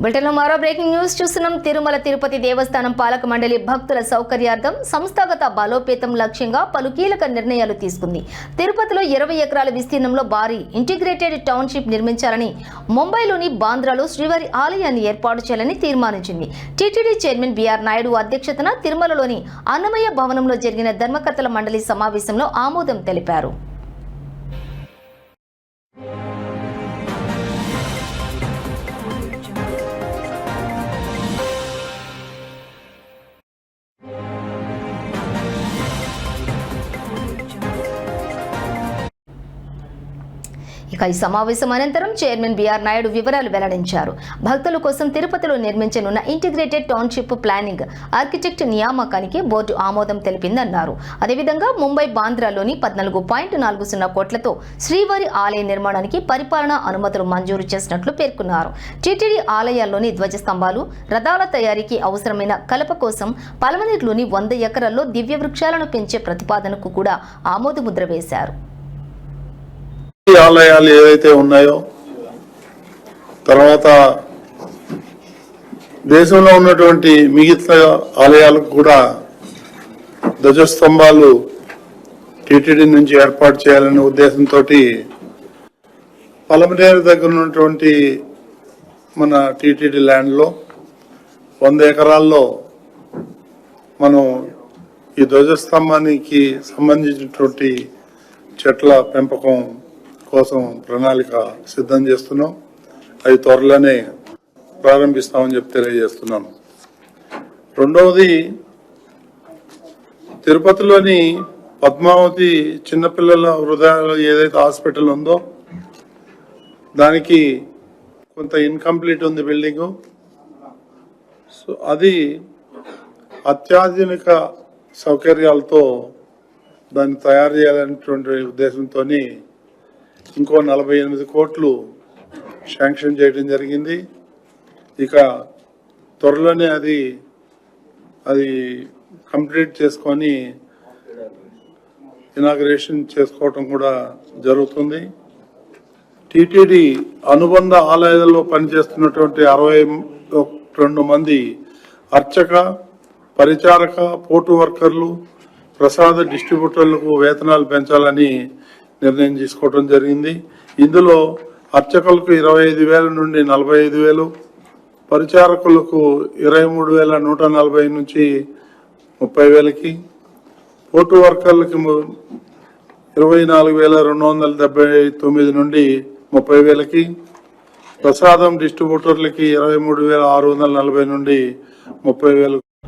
బులెటిన్లో మరో breaking news చూస్తున్నాం. తిరుమల తిరుపతి దేవస్థానం పాలక మండలి భక్తుల సౌకర్యార్థం సంస్థాగత బలోపేతం లక్ష్యంగా పలు కీలక నిర్ణయాలు తీసుకుంది. తిరుపతిలో 20 ఎకరాల విస్తీర్ణంలో భారీ ఇంటిగ్రేటెడ్ టౌన్షిప్ నిర్మించాలని, ముంబైలోని బాంద్రాలో శ్రీవారి ఆలయాన్ని ఏర్పాటు చేయాలని తీర్మానించింది. టీటీడీ చైర్మన్ బిఆర్ నాయుడు అధ్యక్షతన తిరుమలలోని అన్నమయ్య భవనంలో జరిగిన ధర్మకర్తల మండలి సమావేశంలో ఆమోదం తెలిపారు. ఇక ఈ సమావేశం అనంతరం చైర్మన్ బిఆర్ నాయుడు వివరాలు వెల్లడించారు. భక్తుల కోసం తిరుపతిలో నిర్మించనున్న ఇంటిగ్రేటెడ్ టౌన్షిప్ ప్లానింగ్ ఆర్కిటెక్ట్ నియామకానికి బోర్డు ఆమోదం తెలిపిందన్నారు. అదేవిధంగా ముంబై బాంద్రాలోని 14.40 కోట్లతో శ్రీవారి ఆలయ నిర్మాణానికి పరిపాలనా అనుమతులు మంజూరు చేసినట్లు పేర్కొన్నారు. టీటీడీ ఆలయాల్లోని ధ్వజస్తంభాలు, రథాల తయారీకి అవసరమైన కలప కోసం పలమనేరులోని 100 ఎకరాల్లో దివ్య వృక్షాలను పెంచే ప్రతిపాదనకు కూడా ఆమోదముద్ర వేశారు. ఆలయాలు ఏవైతే ఉన్నాయో, తర్వాత దేశంలో ఉన్నటువంటి మిగతా ఆలయాలకు కూడా ధ్వజస్తంభాలు టీటీడీ నుంచి ఏర్పాటు చేయాలనే ఉద్దేశంతో పలమనేరు దగ్గర ఉన్నటువంటి మన టీటీడీ ల్యాండ్లో 100 ఎకరాల్లో మనం ఈ ధ్వజస్తంభానికి సంబంధించినటువంటి చెట్ల పెంపకం కోసం ప్రణాళిక సిద్ధం చేస్తున్నాం. అది త్వరలోనే ప్రారంభిస్తామని చెప్పి తెలియజేస్తున్నాను. రెండవది, తిరుపతిలోని పద్మావతి చిన్నపిల్లల హృదయాలు ఏదైతే హాస్పిటల్ ఉందో దానికి కొంత ఇన్కంప్లీట్ ఉంది బిల్డింగు. సో అది అత్యాధునిక సౌకర్యాలతో దాన్ని తయారు చేయాలనేటువంటి ఉద్దేశంతో ఇంకో 48 కోట్లు శాంక్షన్ చేయడం జరిగింది. ఇక త్వరలోనే అది కంప్లీట్ చేసుకొని ఇనాగ్రేషన్ చేసుకోవటం కూడా జరుగుతుంది. టీటీడీ అనుబంధ ఆలయాల్లో పనిచేస్తున్నటువంటి 62 మంది అర్చక, పరిచారక, పోర్టు వర్కర్లు, ప్రసాద డిస్ట్రిబ్యూటర్లకు వేతనాలు పెంచాలని నిర్ణయం తీసుకోవడం జరిగింది. ఇందులో అర్చకులకు 25,000 నుండి 45,000, పరిచారకులకు 23,140 నుంచి 30,000కి, పోర్టు వర్కర్లకి 24,279 నుండి 30,000కి, ప్రసాదం డిస్ట్రిబ్యూటర్లకి 23,640 నుండి 30,000